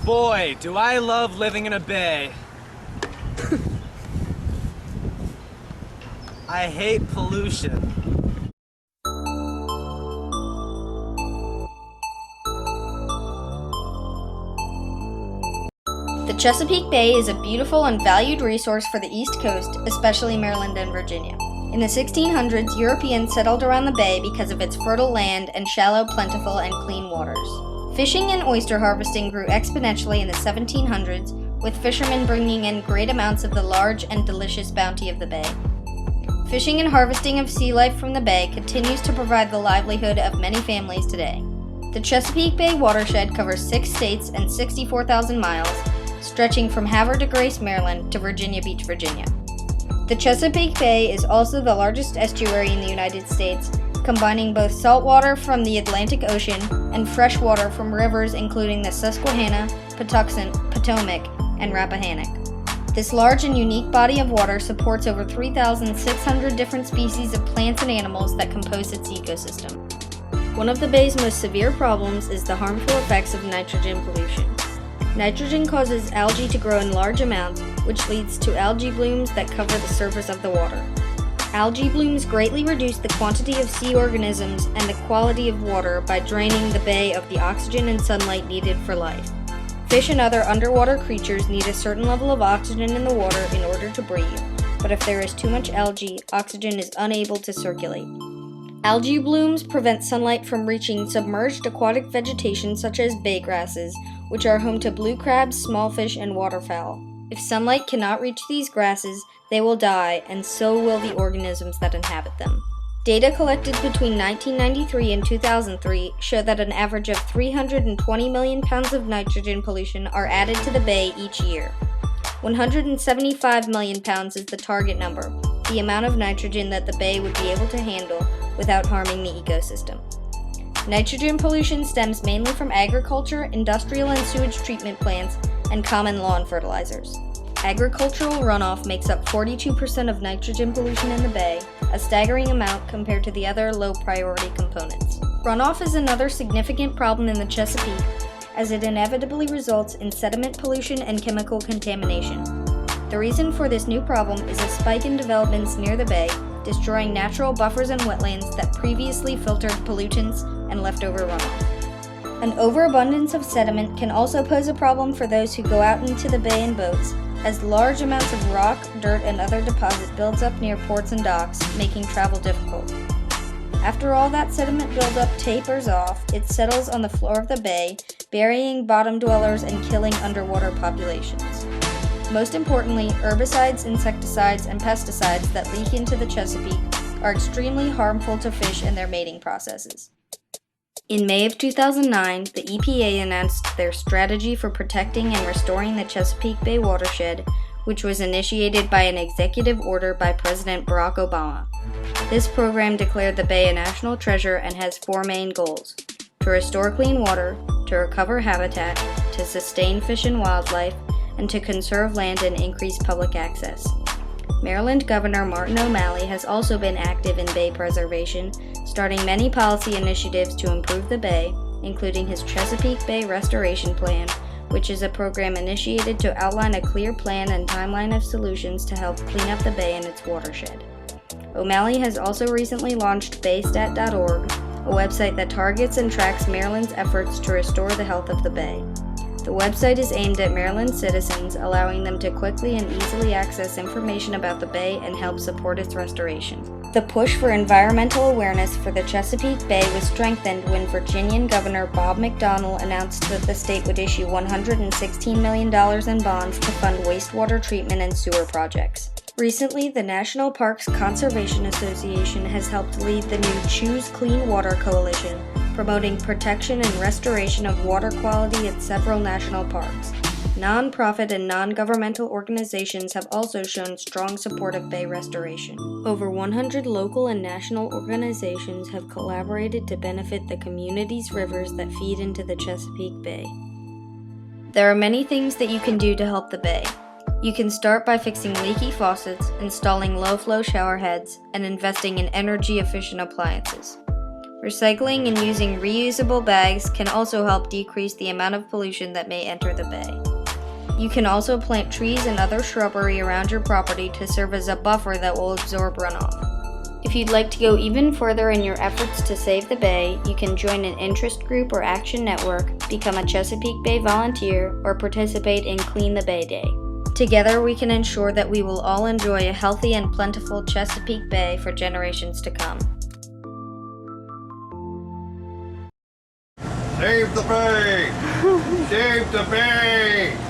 Boy, do I love living in a bay. I hate pollution. The Chesapeake Bay is a beautiful and valued resource for the East Coast, especially Maryland and Virginia. In the 1600s, Europeans settled around the bay because of its fertile land and shallow, plentiful, and clean waters. Fishing and oyster harvesting grew exponentially in the 1700s, with fishermen bringing in great amounts of the large and delicious bounty of the bay. Fishing and harvesting of sea life from the bay continues to provide the livelihood of many families today. The Chesapeake Bay watershed covers 6 states and 64,000 miles, stretching from Havre de Grace, Maryland to Virginia Beach, Virginia. The Chesapeake Bay is also the largest estuary in the United States, combining both salt water from the Atlantic Ocean and fresh water from rivers including the Susquehanna, Patuxent, Potomac, and Rappahannock. This large and unique body of water supports over 3,600 different species of plants and animals that compose its ecosystem. One of the bay's most severe problems is the harmful effects of nitrogen pollution. Nitrogen causes algae to grow in large amounts, which leads to algae blooms that cover the surface of the water. Algae blooms greatly reduce the quantity of sea organisms and the quality of water by draining the bay of the oxygen and sunlight needed for life. Fish and other underwater creatures need a certain level of oxygen in the water in order to breathe, but if there is too much algae, oxygen is unable to circulate. Algae blooms prevent sunlight from reaching submerged aquatic vegetation such as bay grasses, which are home to blue crabs, small fish, and waterfowl. If sunlight cannot reach these grasses, they will die, and so will the organisms that inhabit them. Data collected between 1993 and 2003 show that an average of 320 million pounds of nitrogen pollution are added to the bay each year. 175 million pounds is the target number, the amount of nitrogen that the bay would be able to handle without harming the ecosystem. Nitrogen pollution stems mainly from agriculture, industrial and sewage treatment plants, and common lawn fertilizers. Agricultural runoff makes up 42% of nitrogen pollution in the bay, a staggering amount compared to the other low-priority components. Runoff is another significant problem in the Chesapeake, as it inevitably results in sediment pollution and chemical contamination. The reason for this new problem is a spike in developments near the bay, destroying natural buffers and wetlands that previously filtered pollutants and leftover runoff. An overabundance of sediment can also pose a problem for those who go out into the bay in boats, as large amounts of rock, dirt, and other deposit builds up near ports and docks, making travel difficult. After all that sediment buildup tapers off, it settles on the floor of the bay, burying bottom dwellers and killing underwater populations. Most importantly, herbicides, insecticides, and pesticides that leak into the Chesapeake are extremely harmful to fish and their mating processes. In May of 2009, the EPA announced their strategy for protecting and restoring the Chesapeake Bay watershed, which was initiated by an executive order by President Barack Obama. This program declared the bay a national treasure and has 4 main goals: to restore clean water, to recover habitat, to sustain fish and wildlife, and to conserve land and increase public access. Maryland Governor Morton has also been active in bay preservation, starting many policy initiatives to improve the bay, including his Chesapeake Bay Restoration Plan, which is a program initiated to outline a clear plan and timeline of solutions to help clean up the bay and its watershed. O'Malley has also recently launched baystat.org, a website that targets and tracks Maryland's efforts to restore the health of the bay. The website is aimed at Maryland citizens, allowing them to quickly and easily access information about the bay and help support its restoration. The push for environmental awareness for the Chesapeake Bay was strengthened when Virginian Governor Bob McDonnell announced that the state would issue $116 million in bonds to fund wastewater treatment and sewer projects. Recently, the National Parks Conservation Association has helped lead the new Choose Clean Water Coalition, promoting protection and restoration of water quality at several national parks. Non-profit and non-governmental organizations have also shown strong support of bay restoration. Over 100 local and national organizations have collaborated to benefit the community's rivers that feed into the Chesapeake Bay. There are many things that you can do to help the bay. You can start by fixing leaky faucets, installing low-flow shower heads, and investing in energy-efficient appliances. Recycling and using reusable bags can also help decrease the amount of pollution that may enter the bay. You can also plant trees and other shrubbery around your property to serve as a buffer that will absorb runoff. If you'd like to go even further in your efforts to save the bay, you can join an interest group or action network, become a Chesapeake Bay volunteer, or participate in Clean the Bay Day. Together we can ensure that we will all enjoy a healthy and plentiful Chesapeake Bay for generations to come. Save the bay! Save the bay!